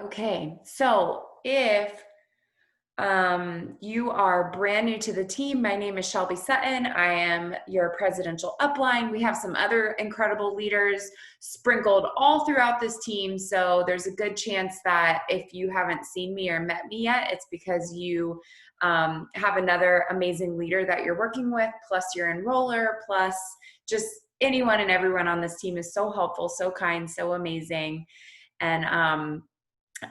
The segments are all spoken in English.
Okay, so if you are brand new to the team, my name is Shelby Sutton. I am your presidential upline. We have some other incredible leaders sprinkled all throughout this team. So there's a good chance that if you haven't seen me or met me yet, it's because you have another amazing leader that you're working with, plus your enroller, plus just anyone and everyone on this team is so helpful, so kind, so amazing. And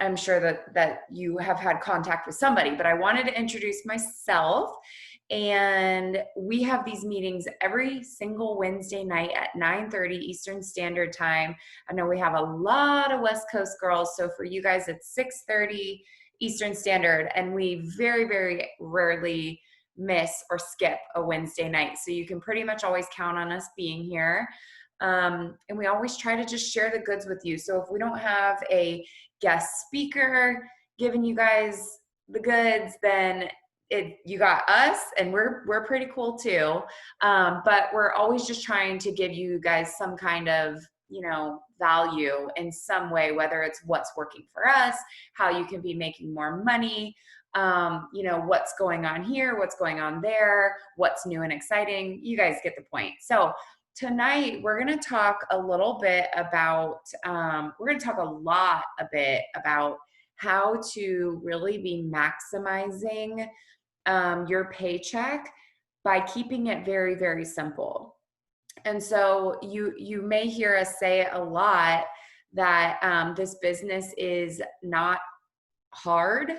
I'm sure that you have had contact with somebody, but I wanted to introduce myself. And we have these meetings every single Wednesday night at 9:30 Eastern Standard Time. I know we have a lot of West Coast girls, so for you guys it's 6:30 Eastern Standard, and we very, very rarely miss or skip a Wednesday night. So you can pretty much always count on us being here. And we always try to just share the goods with you. So if we don't have a guest speaker giving you guys the goods, then you got us, and we're pretty cool too. But we're always just trying to give you guys some kind of value in some way, whether it's what's working for us, how you can be making more money, what's going on here, what's going on there, what's new and exciting. You guys get the point. So tonight we're going to talk a little bit about we're going to talk a bit about how to really be maximizing your paycheck by keeping it very, very simple. And so you may hear us say a lot that this business is not hard,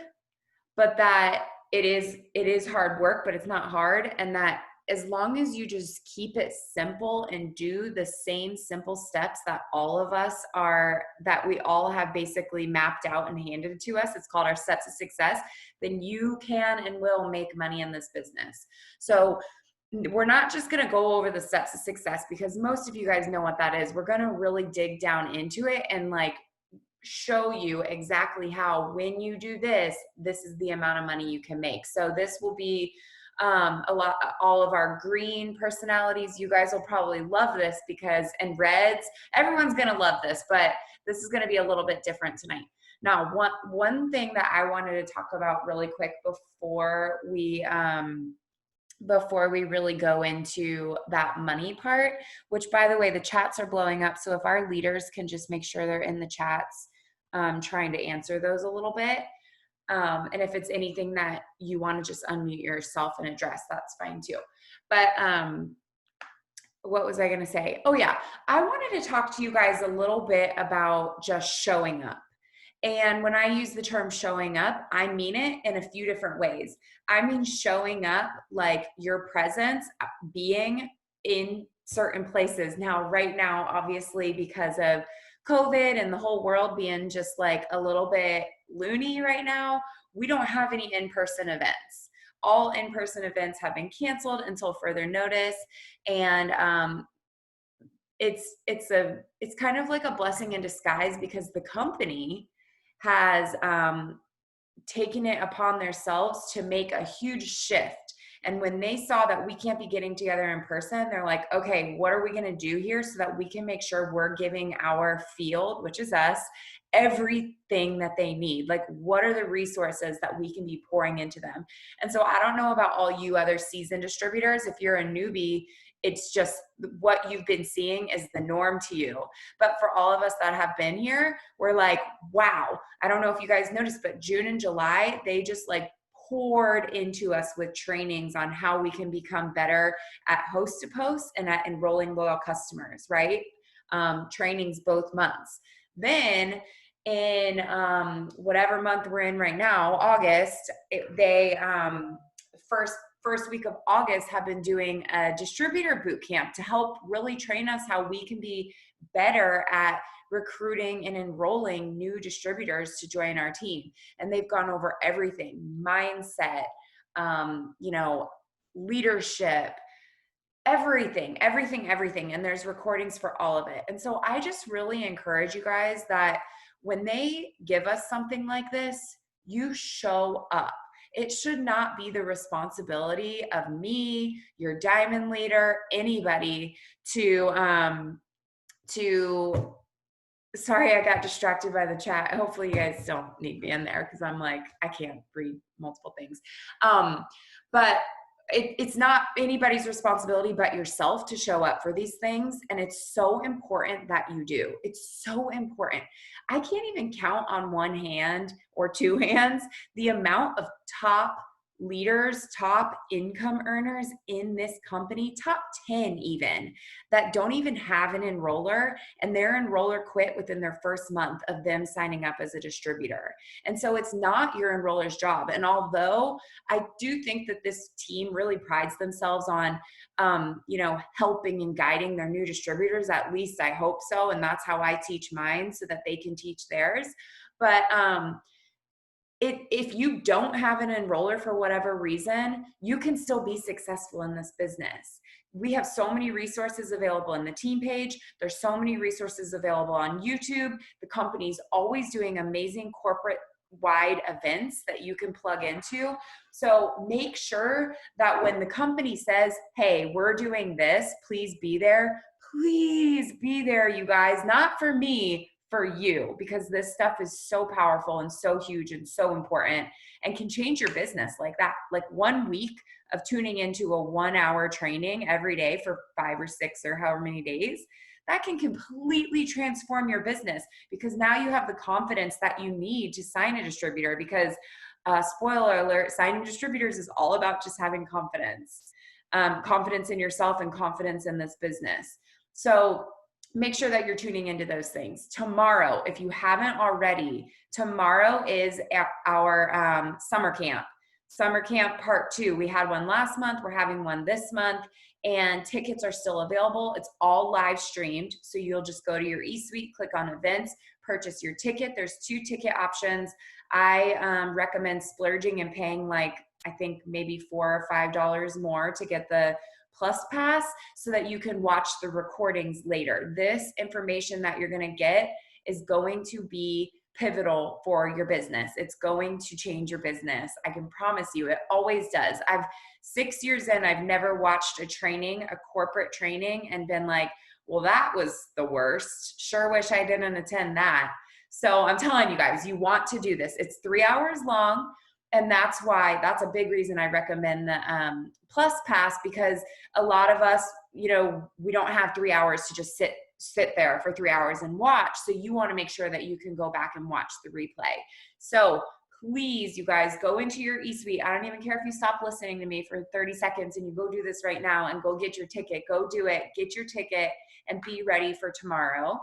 but that it is hard work, but it's not hard. And that as long as you just keep it simple and do the same simple steps that we all have basically mapped out and handed to us, it's called our steps of success, then you can and will make money in this business. So we're not just going to go over the steps of success, because most of you guys know what that is. We're going to really dig down into it and show you exactly how, when you do this, this is the amount of money you can make. So this will be all of our green personalities. You guys will probably love this and reds, everyone's going to love this, but this is going to be a little bit different tonight. Now, one thing that I wanted to talk about really quick before we really go into that money part, which, by the way, the chats are blowing up. So if our leaders can just make sure they're in the chats, trying to answer those a little bit. And if it's anything that you want to just unmute yourself and address, that's fine too. But what was I going to say? Oh yeah, I wanted to talk to you guys a little bit about just showing up. And when I use the term showing up, I mean it in a few different ways. I mean showing up like your presence, being in certain places. Now, right now, obviously, because of COVID and the whole world being just like a little bit loony right now, we don't have any in-person events. All in-person events have been canceled until further notice. And it's kind of like a blessing in disguise, because the company has taken it upon themselves to make a huge shift. And when they saw that we can't be getting together in person, they're like, okay, what are we going to do here so that we can make sure we're giving our field, which is us, everything that they need? Like, what are the resources that we can be pouring into them? And so I don't know about all you other seasoned distributors. If you're a newbie, it's just what you've been seeing is the norm to you. But for all of us that have been here, we're like, wow. I don't know if you guys noticed, but June and July, they just poured into us with trainings on how we can become better at host to post and at enrolling loyal customers, right? Trainings both months. Then in whatever month we're in right now, August, they first week of August have been doing a distributor boot camp to help really train us how we can be better at recruiting and enrolling new distributors to join our team. And they've gone over everything: mindset, leadership, everything. And there's recordings for all of it. And so I just really encourage you guys that when they give us something like this, you show up. It should not be the responsibility of me, your diamond leader, anybody to Sorry, I got distracted by the chat. Hopefully you guys don't need me in there because I'm like, I can't read multiple things. But it's not anybody's responsibility but yourself to show up for these things. And it's so important that you do. It's so important. I can't even count on one hand or two hands the amount of top leaders, top income earners in this company, top 10 even, that don't even have an enroller, and their enroller quit within their first month of them signing up as a distributor. And so it's not your enroller's job. And although I do think that this team really prides themselves on, helping and guiding their new distributors, at least I hope so. And that's how I teach mine so that they can teach theirs. But if you don't have an enroller for whatever reason, you can still be successful in this business. We have so many resources available in the team page. There's so many resources available on YouTube. The company's always doing amazing corporate wide events that you can plug into. So make sure that when the company says, hey, we're doing this, please be there. Please be there, you guys. Not for me, for you, because this stuff is so powerful and so huge and so important and can change your business like that. Like 1 week of tuning into a 1 hour training every day for 5 or 6 or however many days, that can completely transform your business, because now you have the confidence that you need to sign a distributor. Because spoiler alert, signing distributors is all about just having confidence, confidence in yourself and confidence in this business. So make sure that you're tuning into those things. Tomorrow, if you haven't already, tomorrow is our summer camp. Summer camp part 2. We had one last month. We're having one this month, and tickets are still available. It's all live streamed. So you'll just go to your eSuite, click on events, purchase your ticket. There's 2 ticket options. I recommend splurging and paying like, I think maybe $4 or $5 more to get the Plus Pass so that you can watch the recordings later. This information that you're going to get is going to be pivotal for your business. It's going to change your business. I can promise you, it always does. 6 years in, I've never watched a training, a corporate training, and been like, well, that was the worst. Sure wish I didn't attend that. So I'm telling you guys, you want to do this. It's 3 hours long. And that's a big reason I recommend the Plus Pass, because a lot of us, we don't have 3 hours to just sit there for 3 hours and watch. So you want to make sure that you can go back and watch the replay. So please, you guys, go into your eSuite. I don't even care if you stop listening to me for 30 seconds and you go do this right now and go get your ticket. Go do it. Get your ticket and be ready for tomorrow.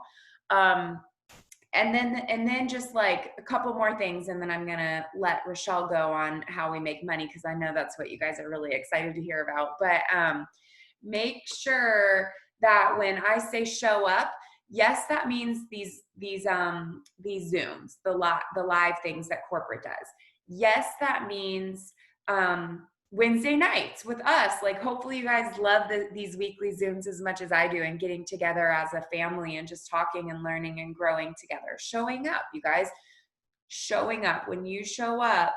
And then just like a couple more things, and then I'm gonna let Rochelle go on how we make money, because I know that's what you guys are really excited to hear about. But make sure that when I say show up, yes, that means these Zooms, the live things that corporate does. Yes, that means Wednesday nights with us. Like, hopefully you guys love these weekly Zooms as much as I do, and getting together as a family and just talking and learning and growing together. Showing up, you guys, showing up. When you show up,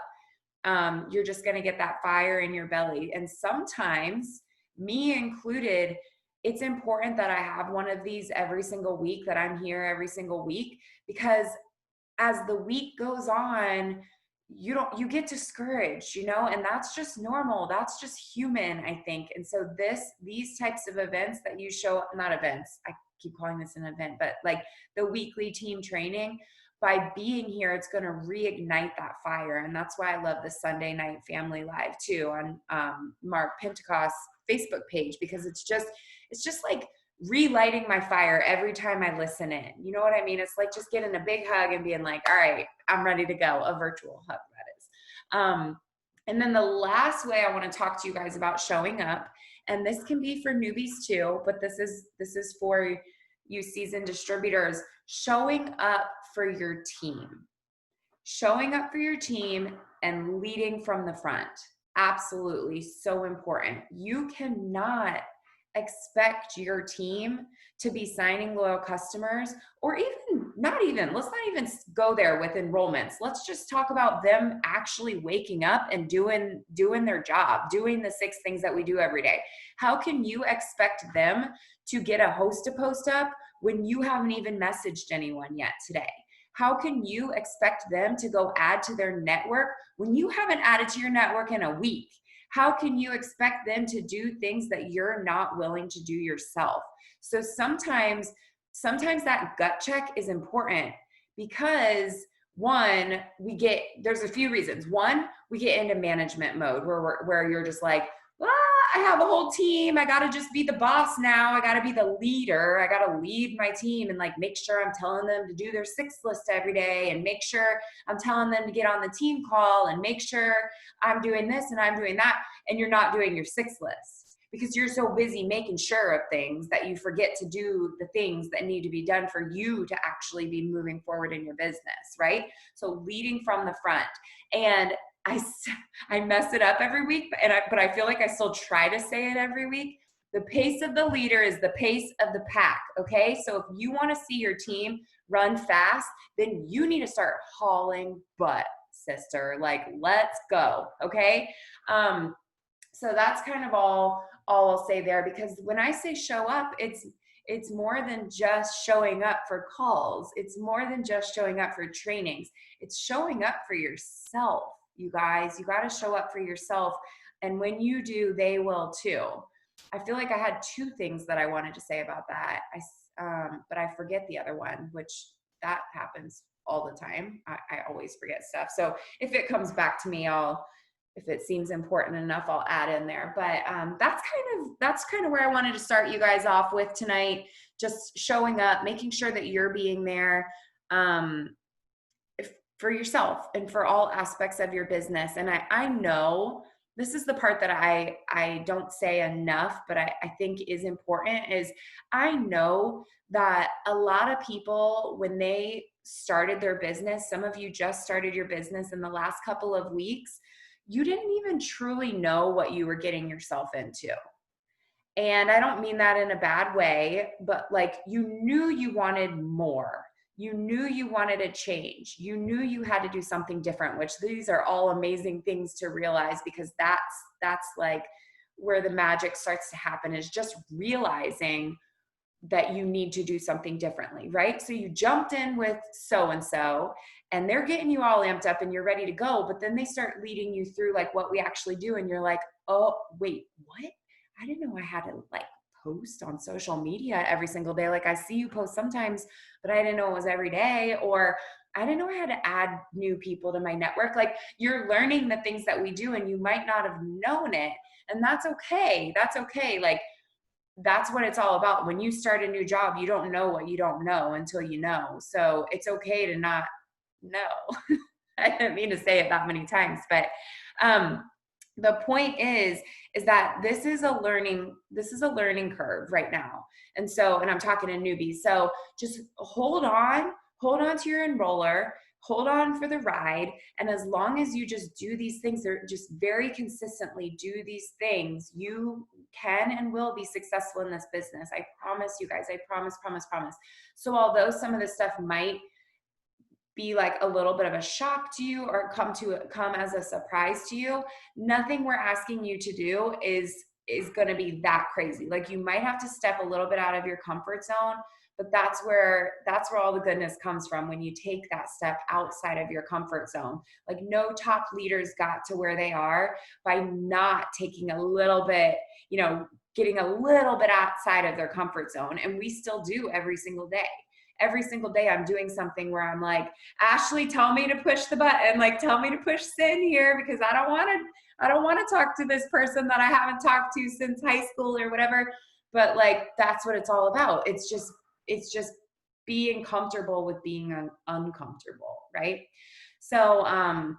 you're just going to get that fire in your belly. And sometimes, me included, it's important that I have one of these every single week, that I'm here every single week, because as the week goes on, you get discouraged, and that's just normal. That's just human, I think. And so these types of events that you show up, not events, I keep calling this an event, but like the weekly team training, by being here, it's going to reignite that fire. And that's why I love the Sunday night family live too on Mark Pentecost's Facebook page, because it's just like relighting my fire every time I listen in. You know what I mean? It's like just getting a big hug and being like, all right, I'm ready to go. A virtual hug, that is. And then the last way I want to talk to you guys about showing up, and this can be for newbies too, but this is for you seasoned distributors, showing up for your team. Showing up for your team and leading from the front. Absolutely so important. You cannot expect your team to be signing loyal customers, or let's not even go there with enrollments. Let's just talk about them actually waking up and doing their job, doing the 6 things that we do every day. How can you expect them to get a host to post up when you haven't even messaged anyone yet today? How can you expect them to go add to their network when you haven't added to your network in a week? How can you expect them to do things that you're not willing to do yourself? So sometimes that gut check is important because one, there's a few reasons. One, we get into management mode where you're just like, I have a whole team. I got to just be the boss now. I got to be the leader. I got to lead my team and like make sure I'm telling them to do their 6 list every day and make sure I'm telling them to get on the team call and make sure I'm doing this and I'm doing that. And you're not doing your 6 list because you're so busy making sure of things that you forget to do the things that need to be done for you to actually be moving forward in your business, right? So leading from the front. And I mess it up every week, but I feel like I still try to say it every week. The pace of the leader is the pace of the pack, okay? So if you want to see your team run fast, then you need to start hauling butt, sister. Like, let's go, okay? So that's kind of all I'll say there, because when I say show up, it's more than just showing up for calls. It's more than just showing up for trainings. It's showing up for yourself. You guys, you got to show up for yourself. And when you do, they will too. I feel like I had 2 things that I wanted to say about that. But I forget the other one, which that happens all the time. I always forget stuff. So if it comes back to me, if it seems important enough, I'll add in there. But that's kind of where I wanted to start you guys off with tonight. Just showing up, making sure that you're being there. For yourself and for all aspects of your business. And I know this is the part that I don't say enough, but I think is important, is I know that a lot of people, when they started their business, some of you just started your business in the last couple of weeks, you didn't even truly know what you were getting yourself into. And I don't mean that in a bad way, but like you knew you wanted more. You knew you wanted a change. You knew you had to do something different, which these are all amazing things to realize, because that's like where the magic starts to happen, is just realizing that you need to do something differently, right? So you jumped in with so-and-so and they're getting you all amped up and you're ready to go, but then they start leading you through like what we actually do. And you're like, oh, wait, what? I didn't know I had to like post on social media every single day. Like I see you post sometimes, but I didn't know it was every day. Or I didn't know I had to add new people to my network. Like you're learning the things that we do and you might not have known it. And that's okay. That's okay. Like that's what it's all about. When you start a new job, you don't know what you don't know until you know. So it's okay to not know. I didn't mean to say it that many times, but the point is that this is a learning curve right now. And I'm talking to newbies. So just hold on to your enroller, hold on for the ride. And as long as you just do these things, or just very consistently do these things, you can and will be successful in this business. I promise you guys, I promise. So although some of this stuff might be like a little bit of a shock to you or come as a surprise to you, nothing we're asking you to do is going to be that crazy. Like you might have to step a little bit out of your comfort zone, but that's where all the goodness comes from, when you take that step outside of your comfort zone. Like no top leaders got to where they are by not taking a little bit, getting a little bit outside of their comfort zone. And we still do every single day. Every single day I'm doing something where I'm like, Ashley, tell me to push the button, like tell me to push send here, because I don't want to talk to this person that I haven't talked to since high school or whatever. But like, that's what it's all about. It's just being comfortable with being uncomfortable, right? So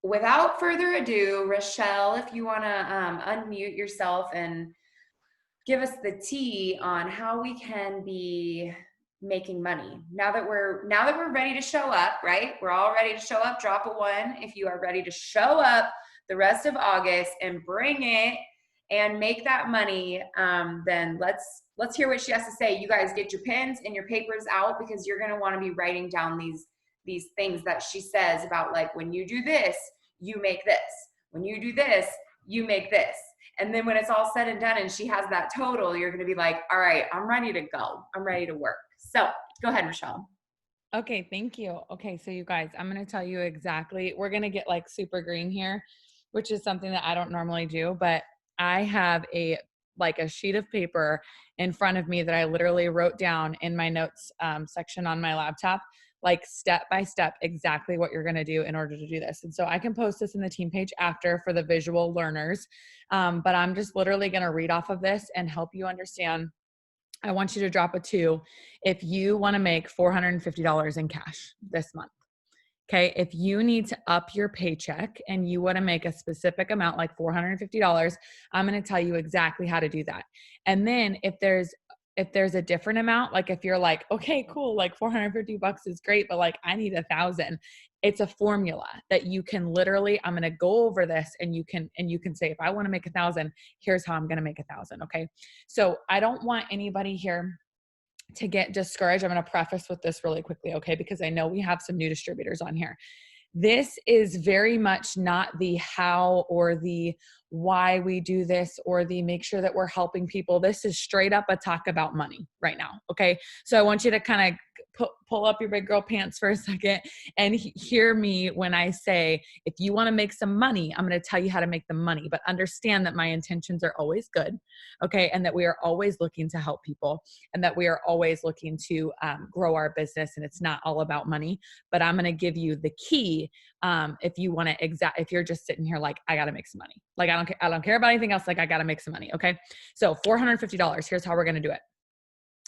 without further ado, Rochelle, if you want to unmute yourself and give us the tea on how we can be making money now that we're ready to show up, right? We're all ready to show up. Drop a 1 if you are ready to show up the rest of August and bring it and make that money. Then let's hear what she has to say. You guys get your pens and your papers out, because you're going to want to be writing down these things that she says about, like, when you do this, you make this. When you do this, you make this. And then when it's all said and done and she has that total, you're going to be like, all right, I'm ready to go. I'm ready to work. So go ahead, Michelle. Okay, thank you. Okay, so you guys, I'm going to tell you exactly. We're going to get like super green here, which is something that I don't normally do, but I have a sheet of paper in front of me that I literally wrote down in my notes section on my laptop, like step by step, exactly what you're going to do in order to do this. And so I can post this in the team page after for the visual learners, but I'm just literally going to read off of this and help you understand. I want you to drop a 2 if you want to make $450 in cash this month. Okay. If you need to up your paycheck and you want to make a specific amount like $450, I'm going to tell you exactly how to do that. And then if there's a different amount, like if you're like, okay, cool, like $450 is great, but like I need 1,000, it's a formula that you can literally, I'm going to go over this and you can say, if I want to make 1,000, here's how I'm going to make 1,000. Okay. So I don't want anybody here to get discouraged. I'm going to preface with this really quickly, okay? Because I know we have some new distributors on here. This is very much not the how or the why we do this or the make sure that we're helping people. This is straight up a talk about money right now, okay? So I want you to kind of pull up your big girl pants for a second and hear me when I say, if you want to make some money, I'm going to tell you how to make the money, but understand that my intentions are always good, okay? And that we are always looking to help people and that we are always looking to grow our business, and it's not all about money, but I'm going to give you the key. If you want to if you're just sitting here like, I got to make some money. Like, I don't care about anything else. Like, I got to make some money. Okay. So $450, here's how we're going to do it.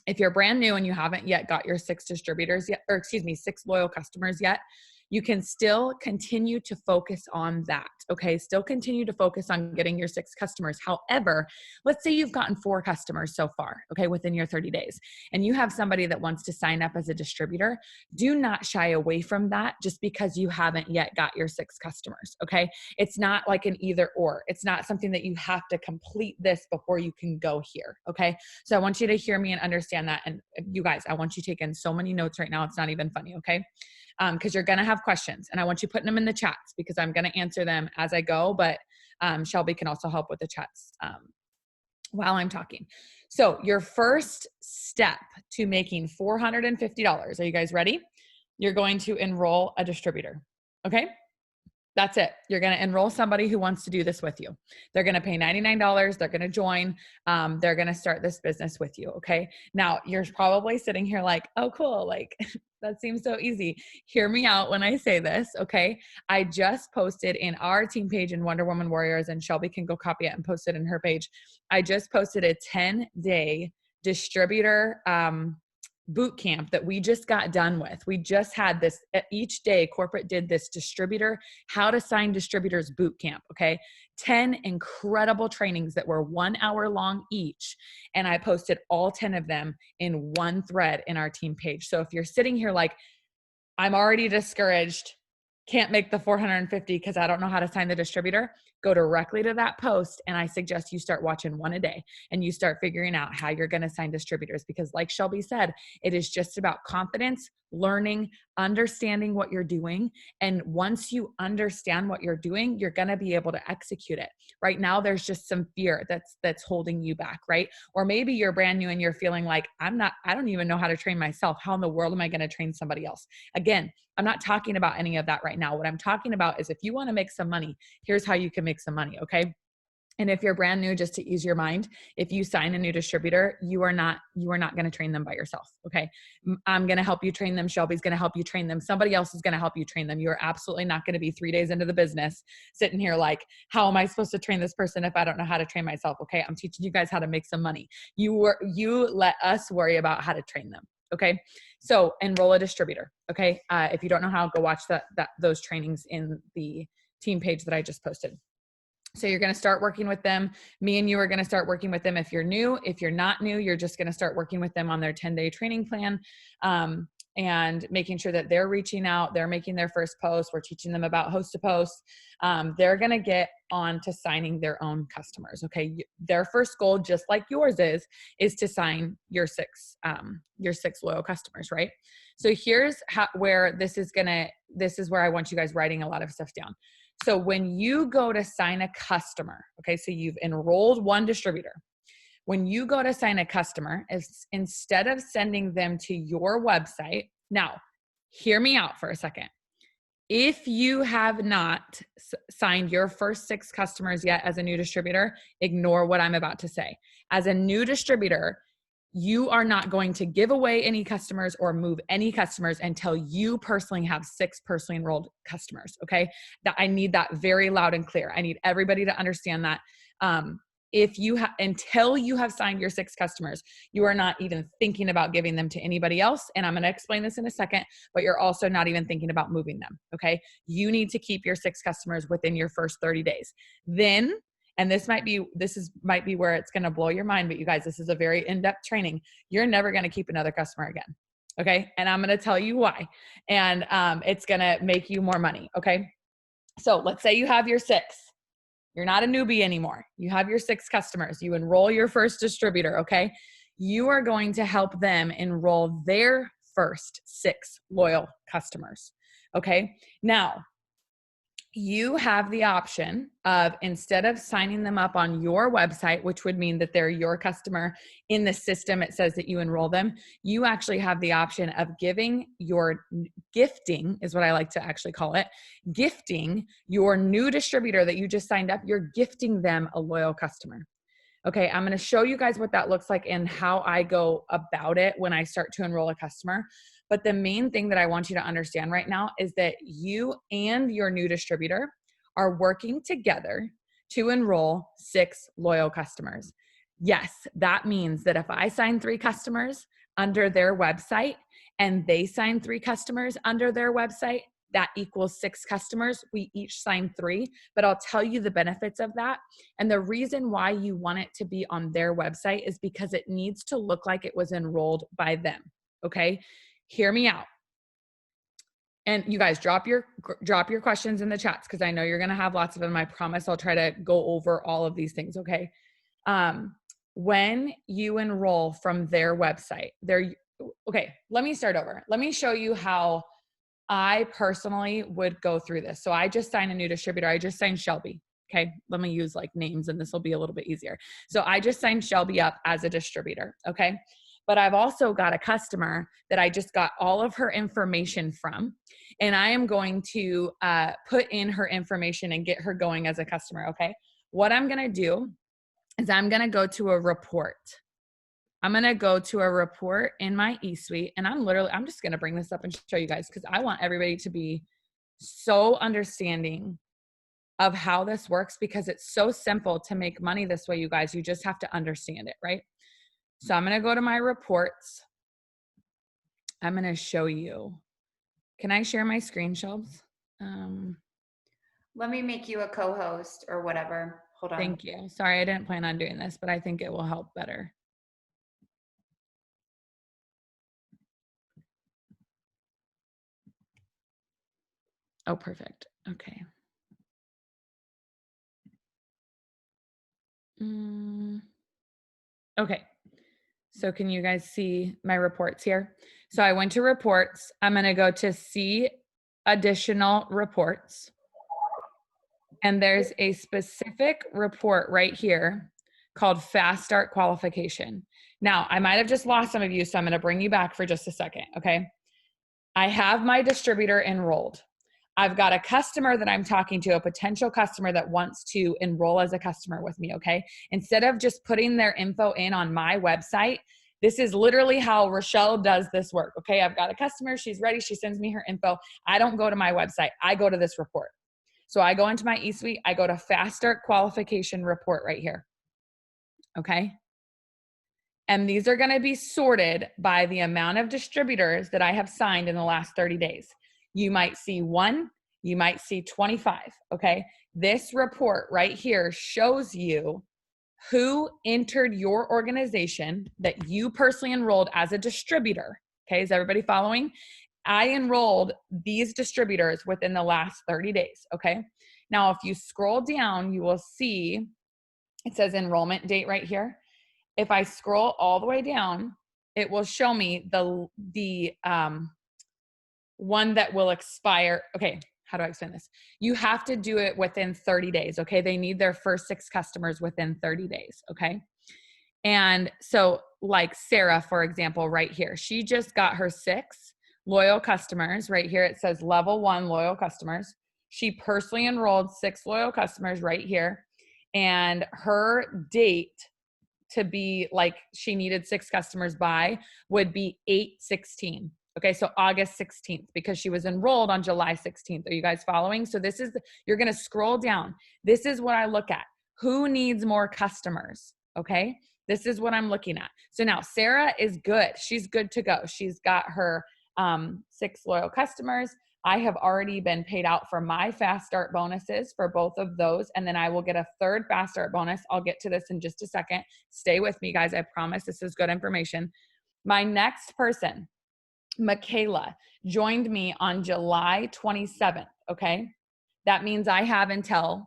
If you're brand new and you haven't yet got your 6 distributors yet, or excuse me, 6 loyal customers yet, you can still continue to focus on that. Okay. Still continue to focus on getting your 6 customers. However, let's say you've gotten 4 customers so far, okay, within your 30 days, and you have somebody that wants to sign up as a distributor. Do not shy away from that just because you haven't yet got your 6 customers. Okay. It's not like an either or. It's not something that you have to complete this before you can go here. Okay. So I want you to hear me and understand that. And you guys, I want you taking so many notes right now. It's not even funny. Okay. Because you're going to have questions and I want you putting them in the chats because I'm going to answer them as I go, but Shelby can also help with the chats while I'm talking. So your first step to making $450, are you guys ready? You're going to enroll a distributor. Okay. That's it. You're going to enroll somebody who wants to do this with you. They're going to pay $99. They're going to join. They're going to start this business with you. Okay. Now you're probably sitting here like, oh, cool. Like that seems so easy. Hear me out when I say this. Okay. I just posted in our team page in Wonder Woman Warriors, and Shelby can go copy it and post it in her page. I just posted a 10-day distributor, boot camp that we just got done with. We just had this each day. Corporate did this distributor, how to sign distributors boot camp. Okay. 10 incredible trainings that were 1 hour long each. And I posted all 10 of them in one thread in our team page. So if you're sitting here like, I'm already discouraged, can't make the 450 because I don't know how to sign the distributor, go directly to that post. And I suggest you start watching one a day and you start figuring out how you're going to sign distributors. Because like Shelby said, it is just about confidence, learning, understanding what you're doing. And once you understand what you're doing, you're going to be able to execute it. Right now, there's just some fear that's holding you back, right? Or maybe you're brand new and you're feeling like, I don't even know how to train myself. How in the world am I going to train somebody else? Again, I'm not talking about any of that right now. What I'm talking about is if you want to make some money, here's how you can make some money. Okay. And if you're brand new, just to ease your mind, if you sign a new distributor, you are not going to train them by yourself. Okay. I'm going to help you train them. Shelby's going to help you train them. Somebody else is going to help you train them. You're absolutely not going to be 3 days into the business sitting here like, how am I supposed to train this person if I don't know how to train myself? Okay. I'm teaching you guys how to make some money. You let us worry about how to train them. Okay. So enroll a distributor. Okay. If you don't know how, go watch those trainings in the team page that I just posted. So you're going to start working with them. Me and you are going to start working with them if you're new. If you're not new, you're just going to start working with them on their 10-day training plan, and making sure that they're reaching out. They're making their first post. We're teaching them about host to post. They're going to get on to signing their own customers. Okay. Their first goal, just like yours is to sign your six loyal customers, right? So here's where this is going to, this is where I want you guys writing a lot of stuff down. So when you go to sign a customer, okay, so you've enrolled one distributor. When you go to sign a customer, instead of sending them to your website, now hear me out for a second. If you have not signed your first 6 customers yet as a new distributor, ignore what I'm about to say. As a new distributor, you are not going to give away any customers or move any customers until you personally have 6 personally enrolled customers, okay? That I need that very loud and clear. I need everybody to understand that. Until you have signed your 6 customers, you are not even thinking about giving them to anybody else. And I'm going to explain this in a second, but you're also not even thinking about moving them. Okay. You need to keep your 6 customers within your first 30 days. Then, and this might be where it's going to blow your mind, but you guys, this is a very in-depth training. You're never going to keep another customer again. Okay. And I'm going to tell you why. And it's going to make you more money. Okay. So let's say you have your 6. You're not a newbie anymore. You have your 6 customers. You enroll your first distributor, okay? You are going to help them enroll their first 6 loyal customers, okay? Now, you have the option of, instead of signing them up on your website, which would mean that they're your customer in the system, it says that you enroll them, you actually have the option of gifting is what I like to actually call it, gifting your new distributor that you just signed up, you're gifting them a loyal customer. Okay, I'm going to show you guys what that looks like and how I go about it when I start to enroll a customer. But the main thing that I want you to understand right now is that you and your new distributor are working together to enroll 6 loyal customers. Yes, that means that if I sign 3 customers under their website and they sign 3 customers under their website, that equals 6 customers. We each sign 3, but I'll tell you the benefits of that. And the reason why you want it to be on their website is because it needs to look like it was enrolled by them. Okay. Hear me out. And you guys drop your questions in the chats, because I know you're going to have lots of them. I promise I'll try to go over all of these things. Okay. When you enroll from their website, okay, let me start over. Let me show you how I personally would go through this. So I just signed a new distributor. I just signed Shelby. Okay. Let me use like names and this will be a little bit easier. So I just signed Shelby up as a distributor. Okay. But I've also got a customer that I just got all of her information from, and I am going to put in her information and get her going as a customer. Okay. What I'm going to do is I'm going to go to a report. I'm going to go to a report in my eSuite, and I'm just going to bring this up and show you guys, because I want everybody to be so understanding of how this works, because it's so simple to make money this way, you guys. You just have to understand it, right? So I'm going to go to my reports. I'm going to show you. Can I share my screen, Shelbs? Let me make you a co-host or whatever. Hold on. Thank you. Sorry, I didn't plan on doing this, but I think it will help better. Oh, perfect. Okay. Okay. So can you guys see my reports here? So I went to reports. I'm going to go to see additional reports. And there's a specific report right here called Fast Start Qualification. Now, I might have just lost some of you, so I'm going to bring you back for just a second, okay? I have my distributor enrolled. I've got a customer that I'm talking to, a potential customer that wants to enroll as a customer with me, okay? Instead of just putting their info in on my website, this is literally how Rochelle does this work, okay? I've got a customer, she's ready, she sends me her info. I don't go to my website, I go to this report. So I go into my eSuite, I go to Fast Start Qualification Report right here, okay? And these are gonna be sorted by the amount of distributors that I have signed in the last 30 days. You might see 1, you might see 25, okay? This report right here shows you who entered your organization that you personally enrolled as a distributor, okay? Is everybody following? I enrolled these distributors within the last 30 days, okay? Now, if you scroll down, you will see it says enrollment date right here. If I scroll all the way down, it will show me one that will expire. Okay, how do I explain this? You have to do it within 30 days. Okay. They need their first 6 customers within 30 days. Okay. And so, like Sarah, for example, right here, she just got her 6 loyal customers. Right here, it says level 1 loyal customers. She personally enrolled 6 loyal customers right here. And her date to be like she needed 6 customers by would be 8/16. Okay, so August 16th, because she was enrolled on July 16th. Are you guys following? So this is, you're going to scroll down. This is what I look at. Who needs more customers? Okay, this is what I'm looking at. So now Sarah is good. She's good to go. She's got her 6 loyal customers. I have already been paid out for my fast start bonuses for both of those. And then I will get a third fast start bonus. I'll get to this in just a second. Stay with me, guys. I promise this is good information. My next person, Michaela, joined me on July 27th. Okay. That means I have until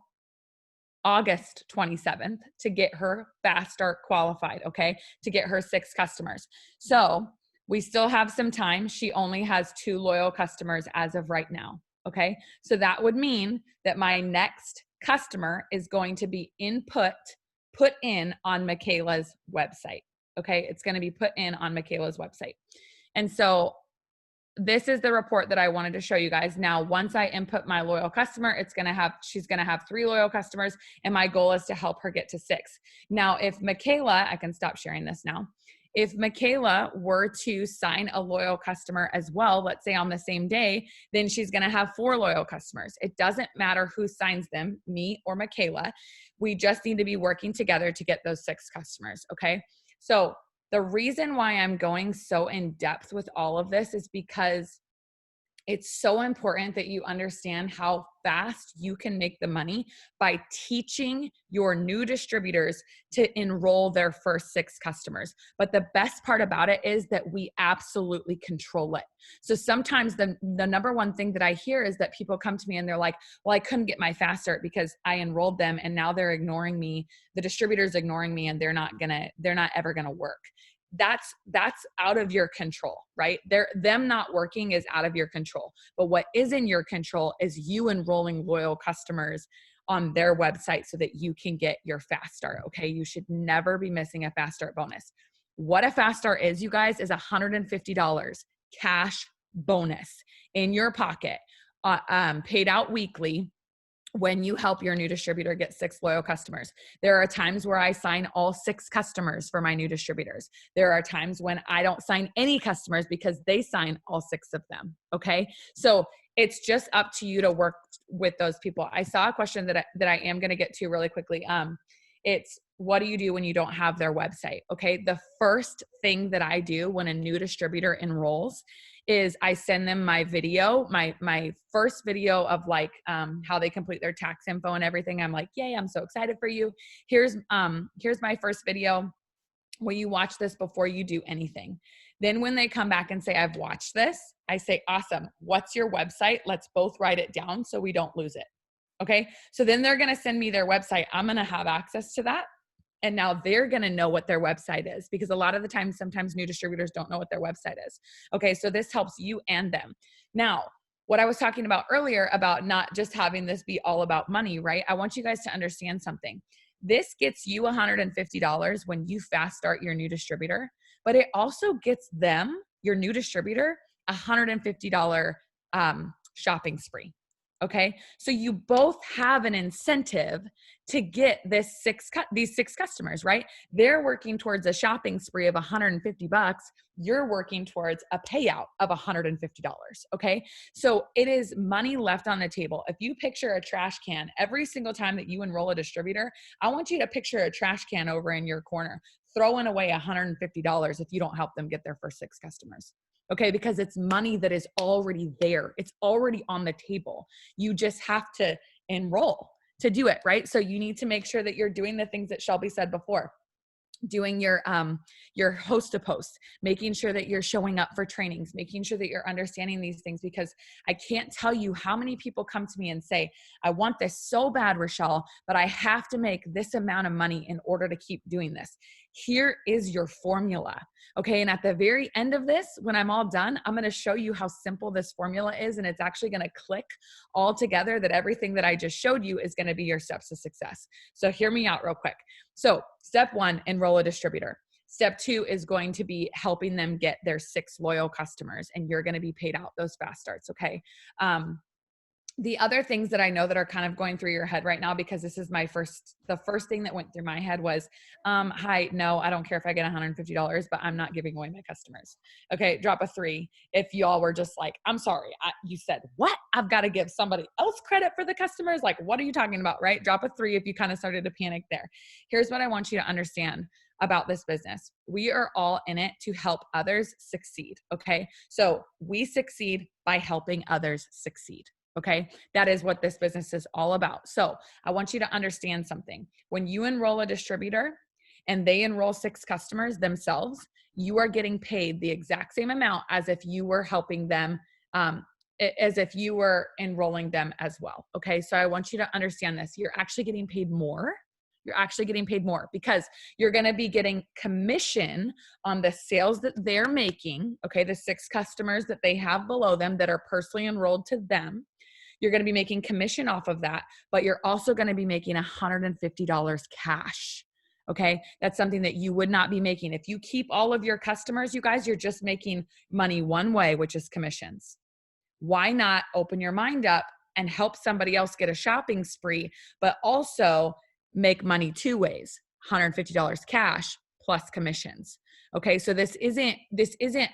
August 27th to get her fast start qualified. Okay. To get her 6 customers. So we still have some time. She only has 2 loyal customers as of right now. Okay. So that would mean that my next customer is going to be put in on Michaela's website. Okay. It's going to be put in on Michaela's website. And so this is the report that I wanted to show you guys. Now, once I input my loyal customer, she's going to have 3 loyal customers, and my goal is to help her get to 6. Now, if Michaela, I can stop sharing this now. If Michaela were to sign a loyal customer as well, let's say on the same day, then she's going to have 4 loyal customers. It doesn't matter who signs them, me or Michaela. We just need to be working together to get those 6 customers. Okay. So the reason why I'm going so in depth with all of this is because it's so important that you understand how fast you can make the money by teaching your new distributors to enroll their first 6 customers. But the best part about it is that we absolutely control it. So sometimes the number one thing that I hear is that people come to me and they're like, well, I couldn't get my fast start because I enrolled them and now they're ignoring me. The distributor's ignoring me and they're not ever gonna work. That's out of your control, right? Them not working is out of your control. But what is in your control is you enrolling loyal customers on their website so that you can get your fast start. Okay. You should never be missing a fast start bonus. What a fast start is, you guys, is $150 cash bonus in your pocket, paid out weekly when you help your new distributor get 6 loyal customers. There are times where I sign all 6 customers for my new distributors. There are times when I don't sign any customers because they sign all 6 of them. Okay. So it's just up to you to work with those people. I saw a question that I am going to get to really quickly. It's, what do you do when you don't have their website? Okay. The first thing that I do when a new distributor enrolls is I send them my video, my first video of like how they complete their tax info and everything. I'm like, yay, I'm so excited for you. Here's my first video. Will you watch this before you do anything? Then when they come back and say, I've watched this, I say, awesome. What's your website? Let's both write it down so we don't lose it. Okay. So then they're going to send me their website. I'm going to have access to that. And now they're going to know what their website is, because a lot of the time, sometimes new distributors don't know what their website is. Okay. So this helps you and them. Now, what I was talking about earlier about not just having this be all about money, right? I want you guys to understand something. This gets you $150 when you fast start your new distributor, but it also gets them, your new distributor, $150 shopping spree. Okay. So you both have an incentive to get these 6 customers, right? They're working towards a shopping spree of $150. You're working towards a payout of $150. Okay. So it is money left on the table. If you picture a trash can, every single time that you enroll a distributor, I want you to picture a trash can over in your corner, throwing away $150 if you don't help them get their first 6 customers. Okay, because it's money that is already there. It's already on the table. You just have to enroll to do it, right? So you need to make sure that you're doing the things that Shelby said before. Doing your host to post, making sure that you're showing up for trainings, making sure that you're understanding these things, because I can't tell you how many people come to me and say, I want this so bad, Rochelle, but I have to make this amount of money in order to keep doing this. Here is your formula. Okay. And at the very end of this, when I'm all done, I'm going to show you how simple this formula is. And it's actually going to click all together that everything that I just showed you is going to be your steps to success. So hear me out real quick. So step one, enroll a distributor. Step two is going to be helping them get their 6 loyal customers, and you're going to be paid out those fast starts. Okay. The other things that I know that are kind of going through your head right now, because this is the first thing that went through my head was, hi, no, I don't care if I get $150, but I'm not giving away my customers. Okay. Drop a 3. If y'all were just like, I'm sorry, you said what? I've got to give somebody else credit for the customers. Like, what are you talking about? Right. Drop a 3 if you kind of started to panic there. Here's what I want you to understand about this business. We are all in it to help others succeed. Okay. So we succeed by helping others succeed. Okay. That is what this business is all about. So I want you to understand something. When you enroll a distributor and they enroll 6 customers themselves, you are getting paid the exact same amount as if you were helping them, as if you were enrolling them as well. Okay. So I want you to understand this. You're actually getting paid more. You're actually getting paid more because you're going to be getting commission on the sales that they're making. Okay. The 6 customers that they have below them that are personally enrolled to them. You're going to be making commission off of that, but you're also going to be making $150 cash. Okay. That's something that you would not be making. If you keep all of your customers, you guys, you're just making money one way, which is commissions. Why not open your mind up and help somebody else get a shopping spree, but also make money 2 ways, $150 cash plus commissions. Okay. So this isn't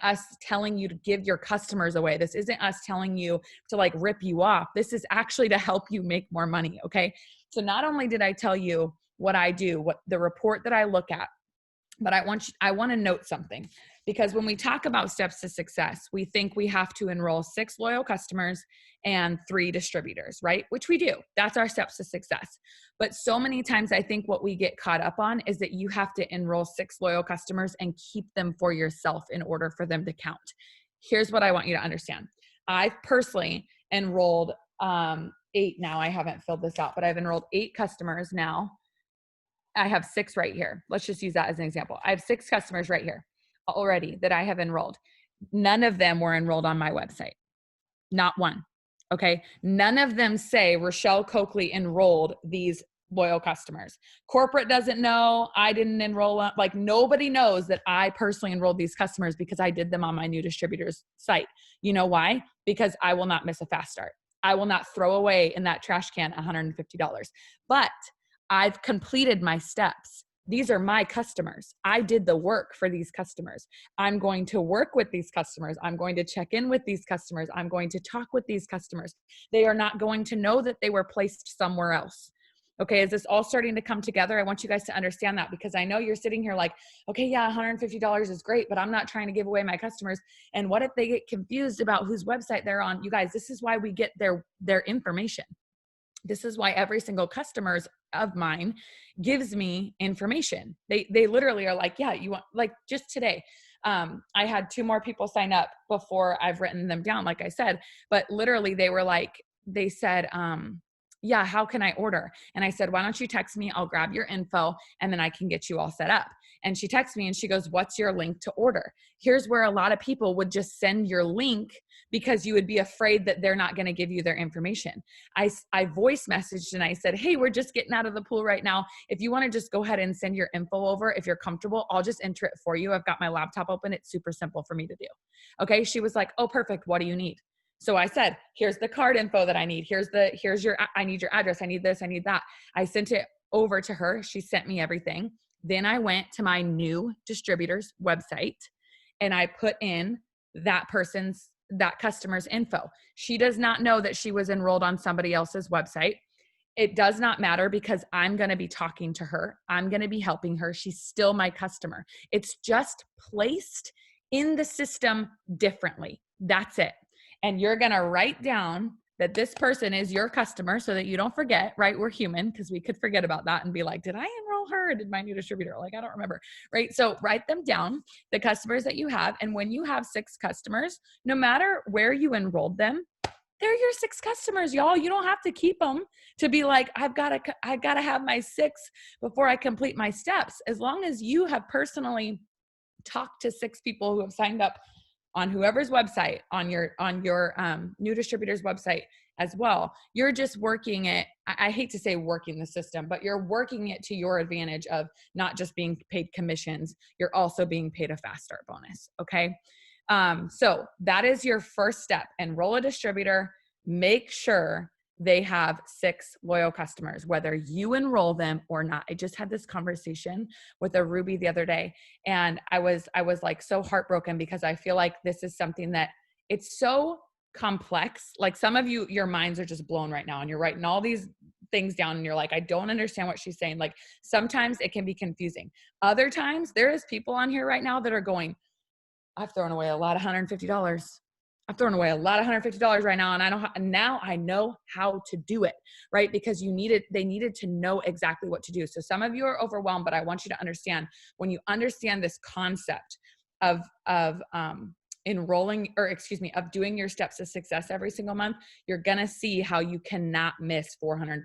us telling you to give your customers away. This isn't us telling you to like rip you off. This is actually to help you make more money. Okay. So not only did I tell you what I do, what the report that I look at, but I want to note something, because when we talk about steps to success, we think we have to enroll 6 loyal customers and 3 distributors, right? Which we do. That's our steps to success. But so many times I think what we get caught up on is that you have to enroll 6 loyal customers and keep them for yourself in order for them to count. Here's what I want you to understand. I've personally enrolled 8 now. I haven't filled this out, but I've enrolled 8 customers now. I have 6 right here. Let's just use that as an example. I have 6 customers right here already that I have enrolled. None of them were enrolled on my website. Not one. Okay. None of them say Rochelle Coakley enrolled these loyal customers. Corporate doesn't know. I didn't enroll. Like nobody knows that I personally enrolled these customers because I did them on my new distributor's site. You know why? Because I will not miss a fast start. I will not throw away in that trash can $150. But I've completed my steps. These are my customers. I did the work for these customers. I'm going to work with these customers. I'm going to check in with these customers. I'm going to talk with these customers. They are not going to know that they were placed somewhere else. Okay, is this all starting to come together? I want you guys to understand that, because I know you're sitting here like, okay, yeah, $150 is great, but I'm not trying to give away my customers. And what if they get confused about whose website they're on? You guys, this is why we get their information. This is why every single customer of mine gives me information. They literally are like, yeah, you want, like just today, I had 2 more people sign up before I've written them down, like I said, but literally they were like, they said, yeah, how can I order? And I said, why don't you text me? I'll grab your info and then I can get you all set up. And she texts me and she goes, what's your link to order? Here's where a lot of people would just send your link because you would be afraid that they're not going to give you their information. I voice messaged and I said, hey, we're just getting out of the pool right now. If you want to just go ahead and send your info over, if you're comfortable, I'll just enter it for you. I've got my laptop open. It's super simple for me to do. Okay. She was like, oh, perfect. What do you need? So I said, here's the card info that I need. I need your address. I need this. I need that. I sent it over to her. She sent me everything. Then I went to my new distributor's website and I put in that customer's info. She does not know that she was enrolled on somebody else's website. It does not matter because I'm going to be talking to her. I'm going to be helping her. She's still my customer. It's just placed in the system differently. That's it. And you're going to write down that this person is your customer so that you don't forget, right? We're human, because we could forget about that and be like, did I enroll her? Or did my new distributor? Like, I don't remember, right? So write them down, the customers that you have. And when you have 6 customers, no matter where you enrolled them, they're your 6 customers, y'all. You don't have to keep them to be like, I gotta have my 6 before I complete my steps. As long as you have personally talked to 6 people who have signed up on whoever's website, on your new distributor's website as well. You're just working it. I hate to say working the system, but you're working it to your advantage of not just being paid commissions, you're also being paid a fast start bonus. Okay. So that is your first step. Enroll a distributor, make sure they have 6 loyal customers, whether you enroll them or not. I just had this conversation with a Ruby the other day, and I was like so heartbroken because I feel like this is something that it's so complex. Like some of you, your minds are just blown right now and you're writing all these things down and you're like, I don't understand what she's saying. Like sometimes it can be confusing. Other times there is people on here right now that are going, I've thrown away a lot of $150. I've thrown away a lot of $150 right now. And now I know how to do it, right? Because they needed to know exactly what to do. So some of you are overwhelmed, but I want you to understand when you understand this concept of enrolling, or excuse me, of doing your steps to success every single month, you're going to see how you cannot miss $450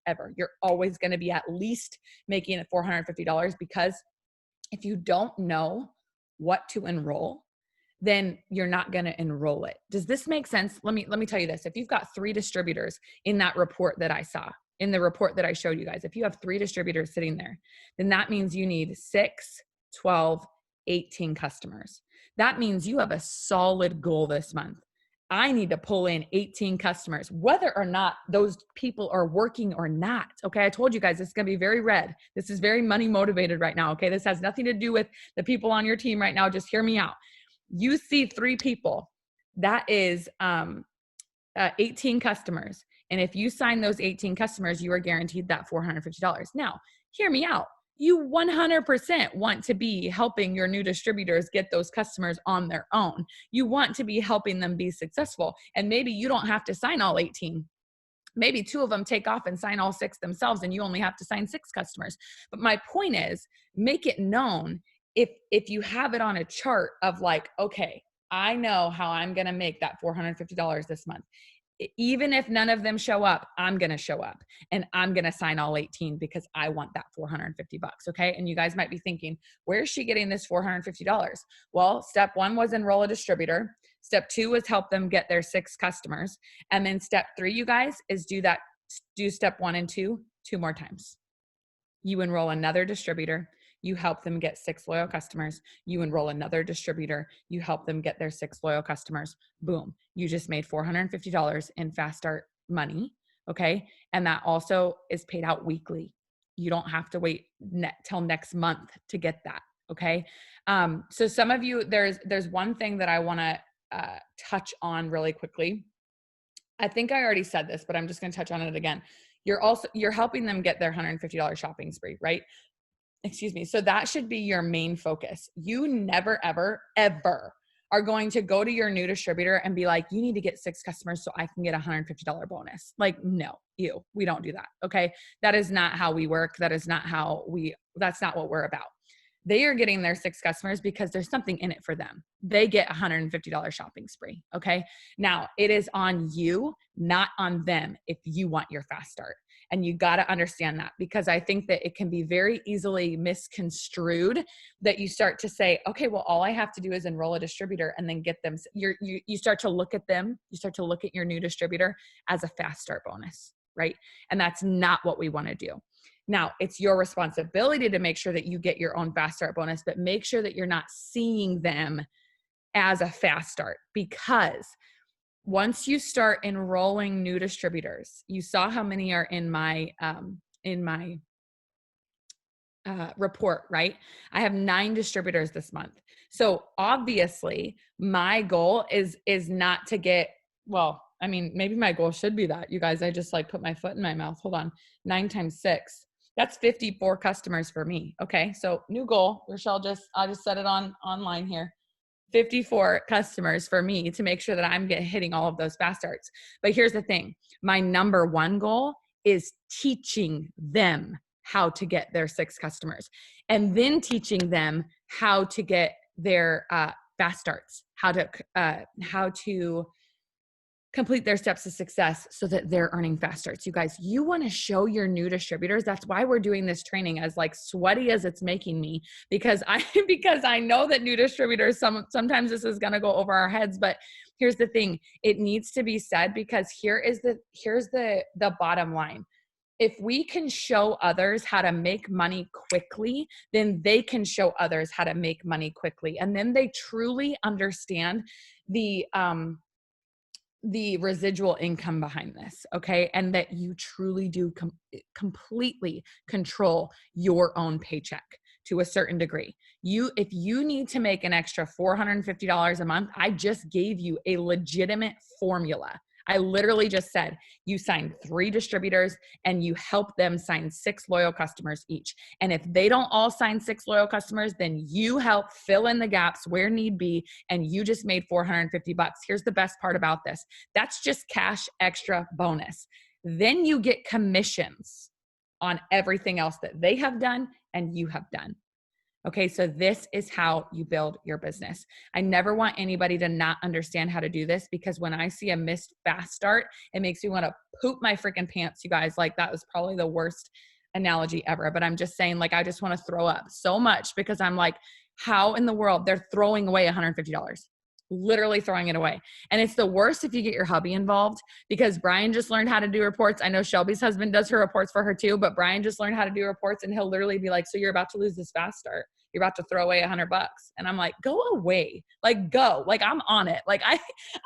ever. You're always going to be at least making it $450 because if you don't know what to enroll, then you're not going to enroll it. Does this make sense? Let me tell you this. If you've got 3 distributors in that report that I saw, in the report that I showed you guys, if you have 3 distributors sitting there, then that means you need 6, 12, 18 customers. That means you have a solid goal this month. I need to pull in 18 customers, whether or not those people are working or not. Okay. I told you guys, this is going to be very red. This is very money motivated right now. Okay. This has nothing to do with the people on your team right now. Just hear me out. You see 3 people, that is 18 customers. And if you sign those 18 customers, you are guaranteed that $450. Now, hear me out. You 100% want to be helping your new distributors get those customers on their own. You want to be helping them be successful. And maybe you don't have to sign all 18. Maybe 2 of them take off and sign all 6 themselves and you only have to sign 6 customers. But my point is, make it known if you have it on a chart of like, okay, I know how I'm going to make that $450 this month. Even if none of them show up, I'm going to show up and I'm going to sign all 18 because I want that $450. Okay. And you guys might be thinking, where's she getting this $450? Well, step 1 was enroll a distributor. Step 2 was help them get their 6 customers. And then step 3, you guys, is do step 1 and 2 more times. You enroll another distributor. You help them get 6 loyal customers. You enroll another distributor. You help them get their 6 loyal customers. Boom. You just made $450 in fast start money. Okay. And that also is paid out weekly. You don't have to wait till next month to get that. Okay. So some of you, there's one thing that I want to touch on really quickly. I think I already said this, but I'm just going to touch on it again. You're helping them get their $150 shopping spree, right? Excuse me. So that should be your main focus. You never, ever, ever are going to go to your new distributor and be like, you need to get 6 customers so I can get a $150 bonus. Like, no, we don't do that. Okay. That is not how we work. That's not what we're about. They are getting their 6 customers because there's something in it for them. They get a $150 shopping spree. Okay. Now it is on you, not on them, if you want your fast start. And you got to understand that, because I think that it can be very easily misconstrued that you start to say, okay, well, all I have to do is enroll a distributor and then get them. You start to look at them. You start to look at your new distributor as a fast start bonus, right? And that's not what we want to do. Now, it's your responsibility to make sure that you get your own fast start bonus, but make sure that you're not seeing them as a fast start, because once you start enrolling new distributors, you saw how many are in my report, right? I have 9 distributors this month. So obviously my goal is not to get, well, I mean, maybe my goal should be that. You guys, I just like put my foot in my mouth. Hold on. 9 times 6. That's 54 customers for me. Okay. So new goal, I'll just set it online here. 54 customers for me to make sure that I'm hitting all of those fast starts. But here's the thing. My number 1 goal is teaching them how to get their 6 customers, and then teaching them how to get their fast starts, how to complete their steps to success so that they're earning fast starts. You guys, you want to show your new distributors. That's why we're doing this training, as like sweaty as it's making me, because I know that new distributors, sometimes this is going to go over our heads, but here's the thing. It needs to be said, because here's the bottom line. If we can show others how to make money quickly, then they can show others how to make money quickly. And then they truly understand the residual income behind this, okay? And that you truly do completely control your own paycheck to a certain degree. If you need to make an extra $450 a month, I just gave you a legitimate formula. I literally just said, you sign 3 distributors and you help them sign 6 loyal customers each. And if they don't all sign 6 loyal customers, then you help fill in the gaps where need be, and you just made $450. Here's the best part about this. That's just cash extra bonus. Then you get commissions on everything else that they have done and you have done. Okay, so this is how you build your business. I never want anybody to not understand how to do this, because when I see a missed fast start, it makes me want to poop my freaking pants, you guys. Like, that was probably the worst analogy ever, but I'm just saying, like, I just want to throw up so much, because I'm like, how in the world they're throwing away $150? Literally throwing it away. And it's the worst if you get your hubby involved, because Brian just learned how to do reports. I know Shelby's husband does her reports for her too, but Brian just learned how to do reports, and he'll literally be like, so you're about to lose this fast start. You're about to throw away $100. And I'm like, go away. Like, go. Like, I'm on it. Like,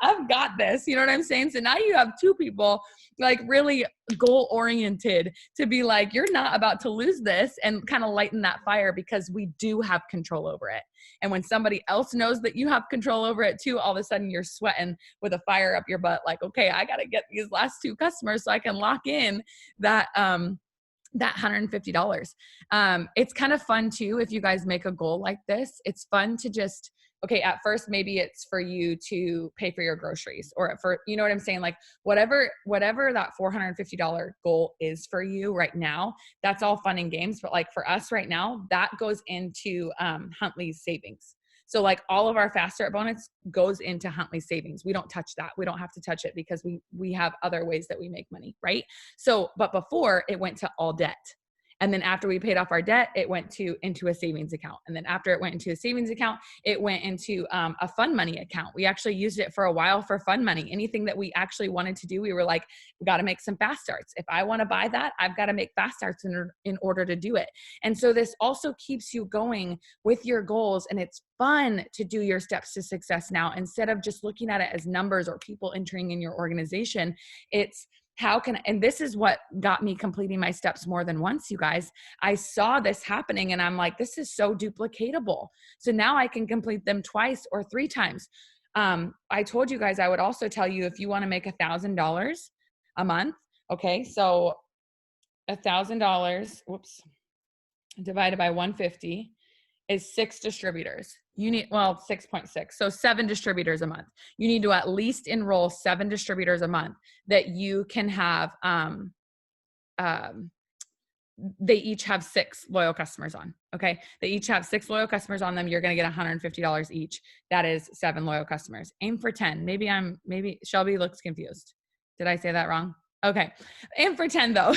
I've got this. You know what I'm saying? So now you have 2 people like really goal oriented to be like, you're not about to lose this, and kind of lighten that fire, because we do have control over it. And when somebody else knows that you have control over it too, all of a sudden you're sweating with a fire up your butt. Like, okay, I got to get these last 2 customers so I can lock in that $150. It's kind of fun too, if you guys make a goal like this. It's fun to just, okay, at first, maybe it's for you to pay for your groceries, or for, you know what I'm saying? Like, whatever that $450 goal is for you right now, that's all fun and games. But like for us right now, that goes into Huntley's savings. So like all of our fast start bonus goes into Huntley savings. We don't touch that. We don't have to touch it, because we have other ways that we make money, right? So, but before, it went to all debt. And then after we paid off our debt, it went into a savings account. And then after it went into a savings account, it went into a fun money account. We actually used it for a while for fun money. Anything that we actually wanted to do, we were like, we got to make some fast starts. If I want to buy that, I've got to make fast starts in order to do it. And so this also keeps you going with your goals. And it's fun to do your steps to success now, instead of just looking at it as numbers or people entering in your organization. It's, and this is what got me completing my steps more than once, you guys. I saw this happening and I'm like, this is so duplicatable. So now I can complete them 2 or 3 times. I told you guys, I would also tell you, if you want to make $1,000 a month, okay, so $1,000, divided by 150 is 6 distributors. You need, 6.6. So 7 distributors a month. You need to at least enroll 7 distributors a month that you can have, they each have 6 loyal customers on. Okay. They each have 6 loyal customers on them. You're going to get $150 each. That is 7 loyal customers. Aim for 10. Maybe Shelby looks confused. Did I say that wrong? Okay. Aim for 10 though.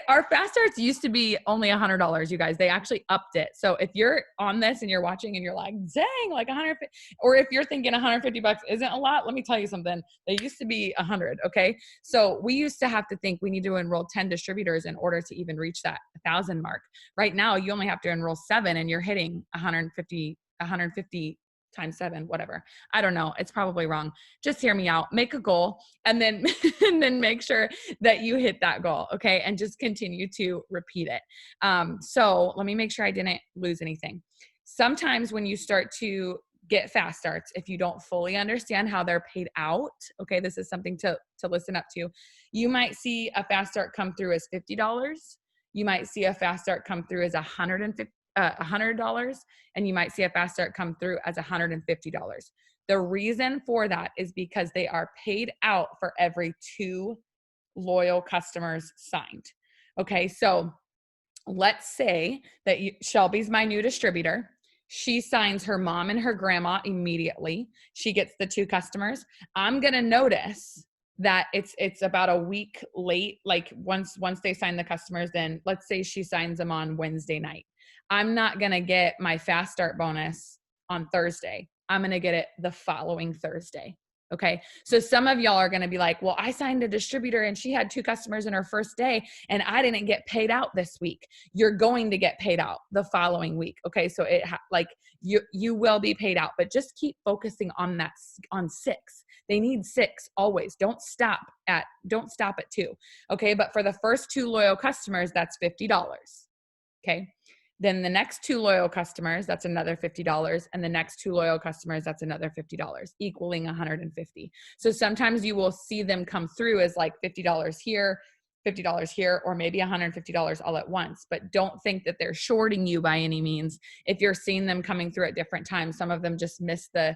Our fast starts used to be only $100, you guys. They actually upped it. So if you're on this and you're watching and you're like, dang, like 150, or if you're thinking $150 isn't a lot, let me tell you something. They used to be 100. Okay. So we used to have to think we need to enroll 10 distributors in order to even reach that 1,000 mark. Right now, you only have to enroll 7 and you're hitting 150 times 7, whatever. I don't know. It's probably wrong. Just hear me out. Make a goal and then, and then make sure that you hit that goal. Okay. And just continue to repeat it. So let me make sure I didn't lose anything. Sometimes when you start to get fast starts, if you don't fully understand how they're paid out, okay, this is something to listen up to. You might see a fast start come through as $50. You might see a fast start come through as $100, and you might see a fast start come through as $150. The reason for that is because they are paid out for every 2 loyal customers signed. Okay, so let's say that Shelby's my new distributor. She signs her mom and her grandma immediately. She gets the 2 customers. I'm going to notice that it's about a week late. Like once they sign the customers, then let's say she signs them on Wednesday night. I'm not going to get my fast start bonus on Thursday. I'm going to get it the following Thursday. Okay. So some of y'all are going to be like, well, I signed a distributor and she had 2 customers in her first day and I didn't get paid out this week. You're going to get paid out the following week. Okay. So like you will be paid out, but just keep focusing on that, on 6. They need 6 always. Don't stop at 2. Okay. But for the first 2 loyal customers, that's $50. Okay. Then the next 2 loyal customers, that's another $50. And the next 2 loyal customers, that's another $50, equaling $150. So sometimes you will see them come through as like $50 here, $50 here, or maybe $150 all at once. But don't think that they're shorting you by any means. If you're seeing them coming through at different times, some of them just miss the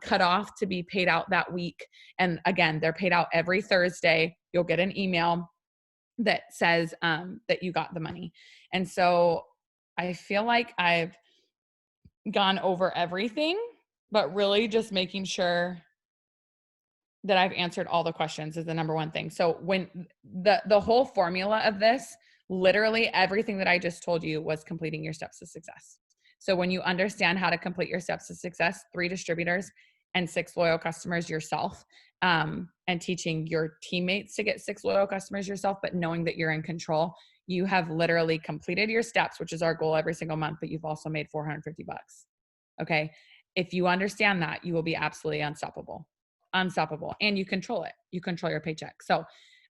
cutoff to be paid out that week. And again, they're paid out every Thursday. You'll get an email that says that you got the money. And so I feel like I've gone over everything, but really just making sure that I've answered all the questions is the number one thing. So when the whole formula of this, literally everything that I just told you was completing your steps to success. So when you understand how to complete your steps to success, 3 distributors and 6 loyal customers yourself, and teaching your teammates to get 6 loyal customers yourself, but knowing that you're in control, you have literally completed your steps, which is our goal every single month, but you've also made $450. Okay. If you understand that, you will be absolutely unstoppable, and you control it. You control your paycheck. So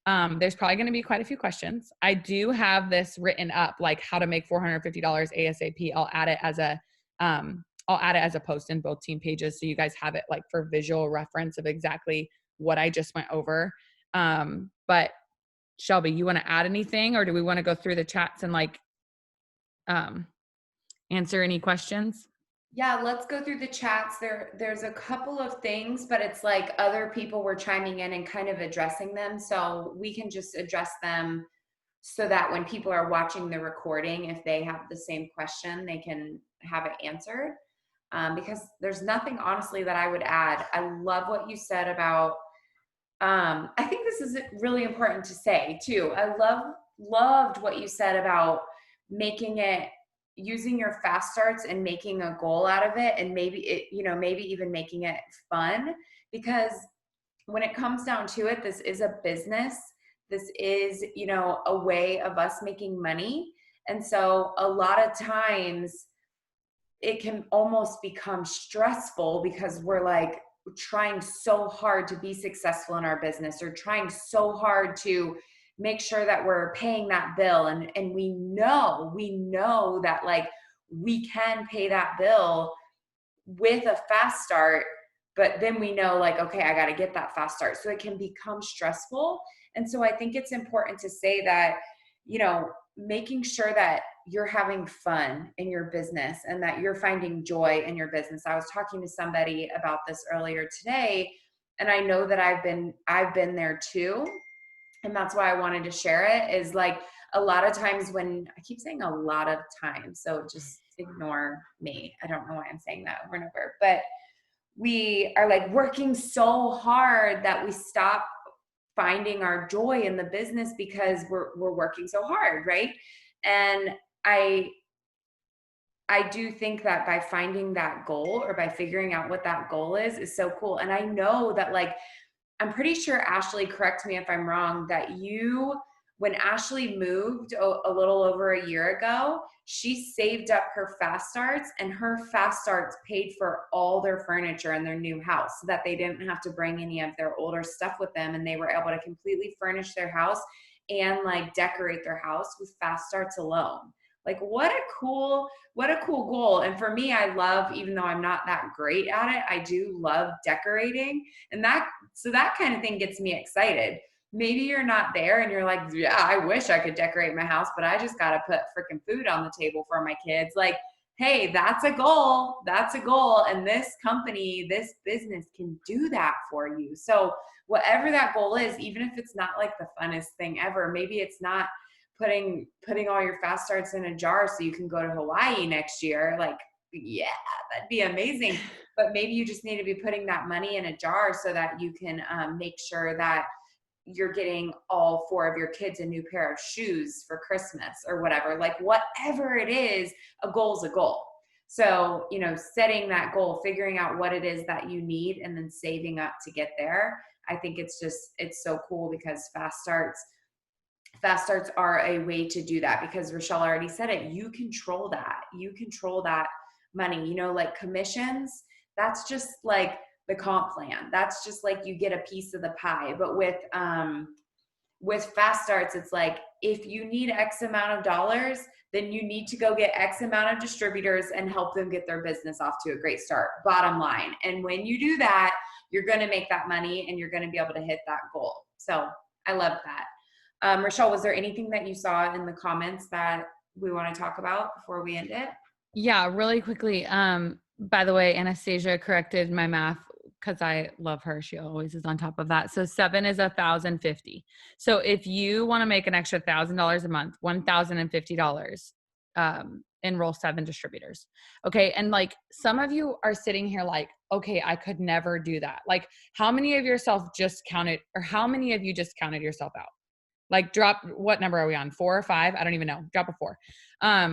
there's probably going to be quite a few questions. I do have this written up, like how to make $450 ASAP. I'll add it as a post in both team pages. So you guys have it like for visual reference of exactly what I just went over. But Shelby, you want to add anything, or do we want to go through the chats and like answer any questions? Yeah, let's go through the chats. There's a couple of things, but it's like other people were chiming in and kind of addressing them. So we can just address them so that when people are watching the recording, if they have the same question, they can have it answered. Because there's nothing honestly that I would add. I love what you said about, I think this is really important to say too. I loved what you said about making it, using your fast starts and making a goal out of it, and maybe it, maybe even making it fun, because when it comes down to it, this is a business. This is, a way of us making money. And so a lot of times it can almost become stressful because we're like trying so hard to be successful in our business, or trying so hard to make sure that we're paying that bill. And we know that like we can pay that bill with a fast start, but then we know like, okay, I got to get that fast start. So it can become stressful. And so I think it's important to say that, making sure that you're having fun in your business and that you're finding joy in your business. I was talking to somebody about this earlier today, and I know that I've been there too. And that's why I wanted to share it, is like a lot of times when I keep saying a lot of times, so just ignore me. I don't know why I'm saying that over and over, but we are like working so hard that we stop finding our joy in the business because we're working so hard, right? And I do think that by finding that goal, or by figuring out what that goal is so cool. And I know that like, I'm pretty sure Ashley, correct me if I'm wrong, that when Ashley moved a little over a year ago, she saved up her fast starts, and her fast starts paid for all their furniture in their new house, so that they didn't have to bring any of their older stuff with them. And they were able to completely furnish their house and like decorate their house with fast starts alone. Like what a cool goal. And for me, I love, even though I'm not that great at it, I do love decorating. And that kind of thing gets me excited. Maybe you're not there and you're like, yeah, I wish I could decorate my house, but I just got to put freaking food on the table for my kids. Like, hey, that's a goal. That's a goal. And this company, this business can do that for you. So whatever that goal is, even if it's not like the funnest thing ever, maybe it's not putting all your fast starts in a jar so you can go to Hawaii next year. Like, yeah, that'd be amazing. But maybe you just need to be putting that money in a jar so that you can make sure that you're getting all four of your kids a new pair of shoes for Christmas or whatever. Like whatever it is, a goal's a goal. So, setting that goal, figuring out what it is that you need and then saving up to get there. I think it's so cool because fast starts are a way to do that because Rochelle already said it. You control that. You control that money. Like commissions, that's just like the comp plan. That's just like you get a piece of the pie. But with fast starts, it's like if you need X amount of dollars, then you need to go get X amount of distributors and help them get their business off to a great start, bottom line. And when you do that, you're going to make that money and you're going to be able to hit that goal. So I love that. Rochelle, was there anything that you saw in the comments that we want to talk about before we end it? Yeah, really quickly. By the way, Anastasia corrected my math because I love her. She always is on top of that. So 7 is 1,050. So if you want to make an extra $1,000 a month, $1,050, enroll 7 distributors. Okay. And like some of you are sitting here like, okay, I could never do that. Like how many of yourself just counted, or how many of you just counted yourself out? Like drop, what number are we on? 4 or 5? I don't even know. Drop a 4.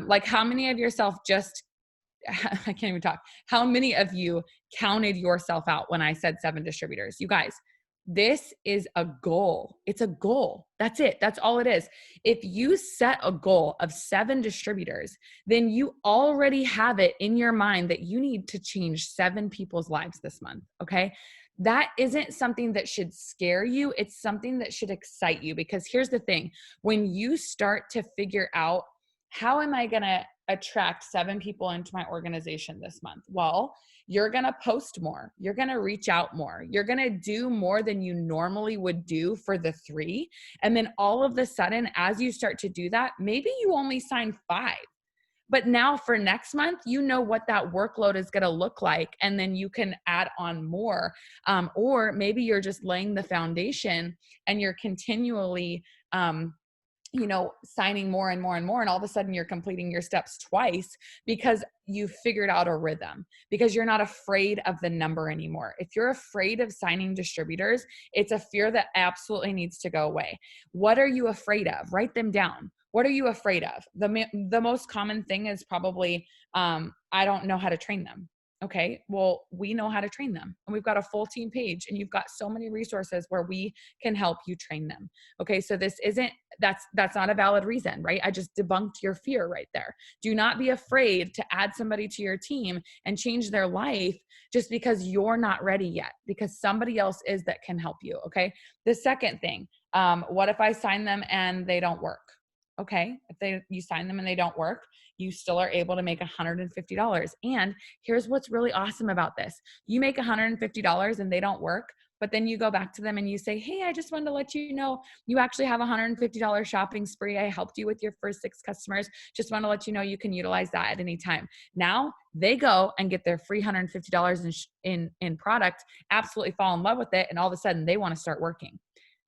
Like how many of yourself just, I can't even talk. How many of you counted yourself out when I said 7 distributors? You guys, this is a goal. It's a goal. That's it. That's all it is. If you set a goal of 7 distributors, then you already have it in your mind that you need to change 7 people's lives this month. Okay. That isn't something that should scare you. It's something that should excite you, because here's the thing. When you start to figure out, how am I going to attract 7 people into my organization this month? Well, you're going to post more. You're going to reach out more. You're going to do more than you normally would do for the 3. And then all of a sudden, as you start to do that, maybe you only sign 5. But now for next month, you know what that workload is going to look like. And then you can add on more. Or maybe you're just laying the foundation and you're continually, signing more and more and more. And all of a sudden you're completing your steps twice because you figured out a rhythm, because you're not afraid of the number anymore. If you're afraid of signing distributors, it's a fear that absolutely needs to go away. What are you afraid of? Write them down. What are you afraid of? The most common thing is probably, I don't know how to train them. Okay, well, we know how to train them. And we've got a full team page, and you've got so many resources where we can help you train them. Okay, so that's not a valid reason, right? I just debunked your fear right there. Do not be afraid to add somebody to your team and change their life just because you're not ready yet, because somebody else is that can help you. Okay, the second thing, what if I sign them and they don't work? Okay, if you sign them and they don't work, you still are able to make $150. And here's what's really awesome about this. You make $150 and they don't work, but then you go back to them and you say, hey, I just wanted to let you know you actually have a $150 shopping spree. I helped you with your first 6 customers. Just want to let you know you can utilize that at any time. Now they go and get their free $150 in product, absolutely fall in love with it, and all of a sudden they want to start working.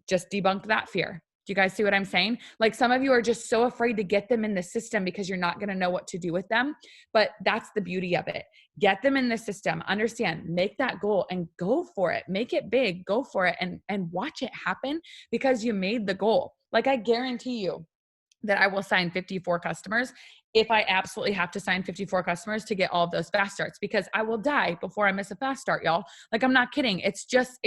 Just debunked that fear. Do you guys see what I'm saying? Like some of you are just so afraid to get them in the system because you're not going to know what to do with them. But that's the beauty of it. Get them in the system, understand, make that goal and go for it. Make it big, go for it, and watch it happen because you made the goal. Like I guarantee you that I will sign 54 customers if I absolutely have to sign 54 customers to get all of those fast starts, because I will die before I miss a fast start, y'all. Like I'm not kidding. It's just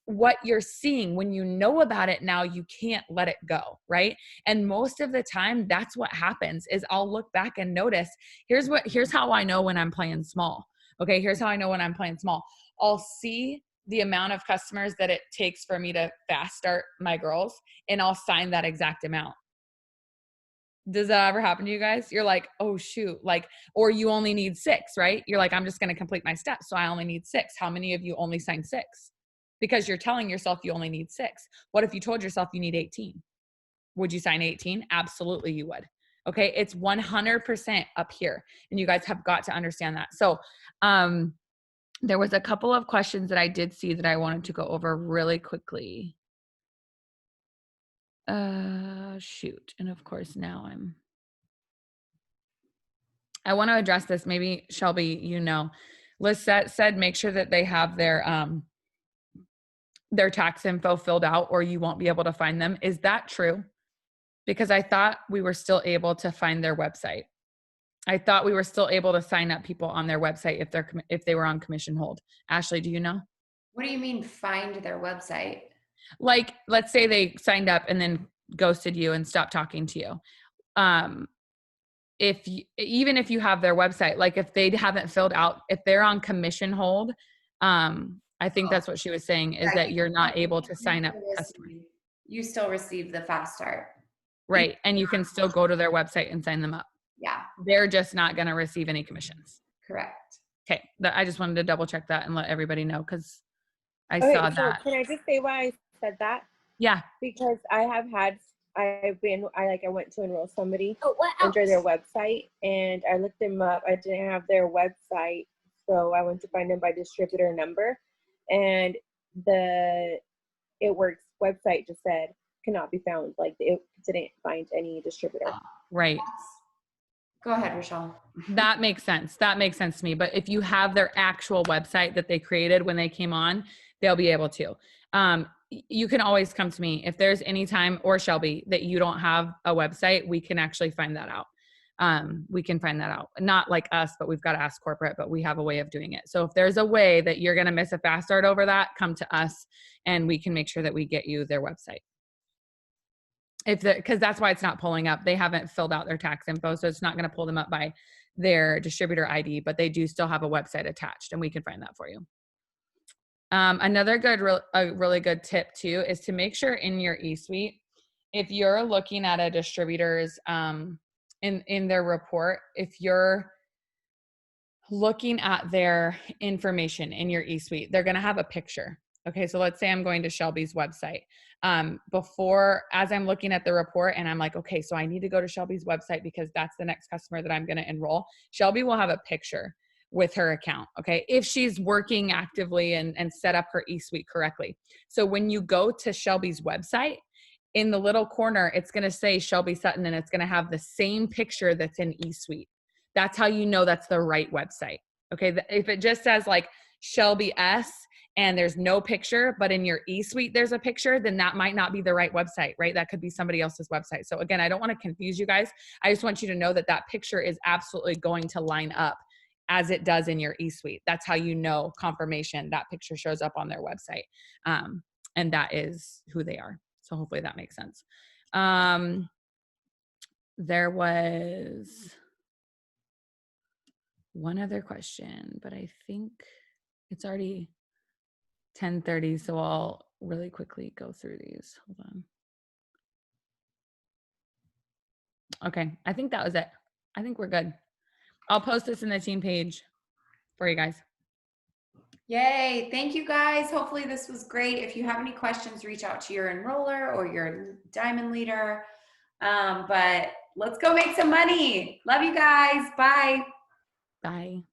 what you're seeing. When you know about it now, you can't let it go, right? And most of the time that's what happens is I'll look back and notice, here's how I know when I'm playing small. Okay, here's how I know when I'm playing small. I'll see the amount of customers that it takes for me to fast start my girls, and I'll sign that exact amount. Does that ever happen to you guys? You're like, oh shoot, like, or you only need 6, right? You're like, I'm just going to complete my steps, so I only need 6. How many of you only sign 6? Because you're telling yourself you only need 6. What if you told yourself you need 18? Would you sign 18? Absolutely you would. Okay, it's 100% up here, and you guys have got to understand that. So there was a couple of questions that I did see that I wanted to go over really quickly. Shoot. And of course now I want to address this. Maybe Shelby, Lisette said make sure that they have their tax info filled out or you won't be able to find them. Is that true? Because I thought we were still able to find their website. I thought we were still able to sign up people on their website if they were on commission hold. Ashley, do you know? What do you mean find their website? Like, let's say they signed up and then ghosted you and stopped talking to you. Um, even if you have their website, like if they haven't filled out, if they're on commission hold, I think Oh, that's what she was saying is yeah, that you're not able to sign up customers, you still receive the fast start. right? And you can still go to their website and sign them up. Yeah, They're just not going to receive any commissions. correct. Okay, I just wanted to double check that and let everybody know because I Okay, saw so that. can I just say why I said that? Yeah. Because I went to enroll somebody Oh, what under their website and I looked them up. I didn't have their website, so I went to find them by distributor number, and the It Works website just said cannot be found. Like it didn't find any distributor. Right. Go ahead, Rochelle. That makes sense. That makes sense to me. But if you have their actual website that they created when they came on, they'll be able to. You can always come to me if there's any time, or Shelby, that you don't have a website. We can actually find that out. We can find that out. Not like us, but we've got to ask corporate, but we have a way of doing it. So if there's a way that you're going to miss a fast start over that, come to us and we can make sure that we get you their website. Because that's why it's not pulling up. They haven't filled out their tax info, so it's not going to pull them up by their distributor ID, but they do still have a website attached, and we can find that for you. Another really good tip too is to make sure in your eSuite, if you're looking at a distributor's in their report, if you're looking at their information in your eSuite, they're going to have a picture. Okay, so let's say I'm going to Shelby's website. As I'm looking at the report and I'm like, okay, so I need to go to Shelby's website because that's the next customer that I'm going to enroll. Shelby will have a picture with her account, okay, if she's working actively and set up her eSuite correctly. So when you go to Shelby's website, in the little corner, it's going to say Shelby Sutton and it's going to have the same picture that's in eSuite. That's how you know that's the right website. Okay, if it just says like Shelby S and there's no picture, but in your eSuite there's a picture, then that might not be the right website, right? That could be somebody else's website. So again, I don't want to confuse you guys. I just want you to know that that picture is absolutely going to line up as it does in your eSuite. That's how you know confirmation that picture shows up on their website. And that is who they are. So hopefully that makes sense. There was one other question, but I think it's already 10:30, so I'll really quickly go through these. Hold on. Okay, I think that was it. I think we're good. I'll post this in the team page for you guys. Yay. Thank you guys. Hopefully this was great. If you have any questions, reach out to your enroller or your diamond leader. But let's go make some money. Love you guys. Bye. Bye.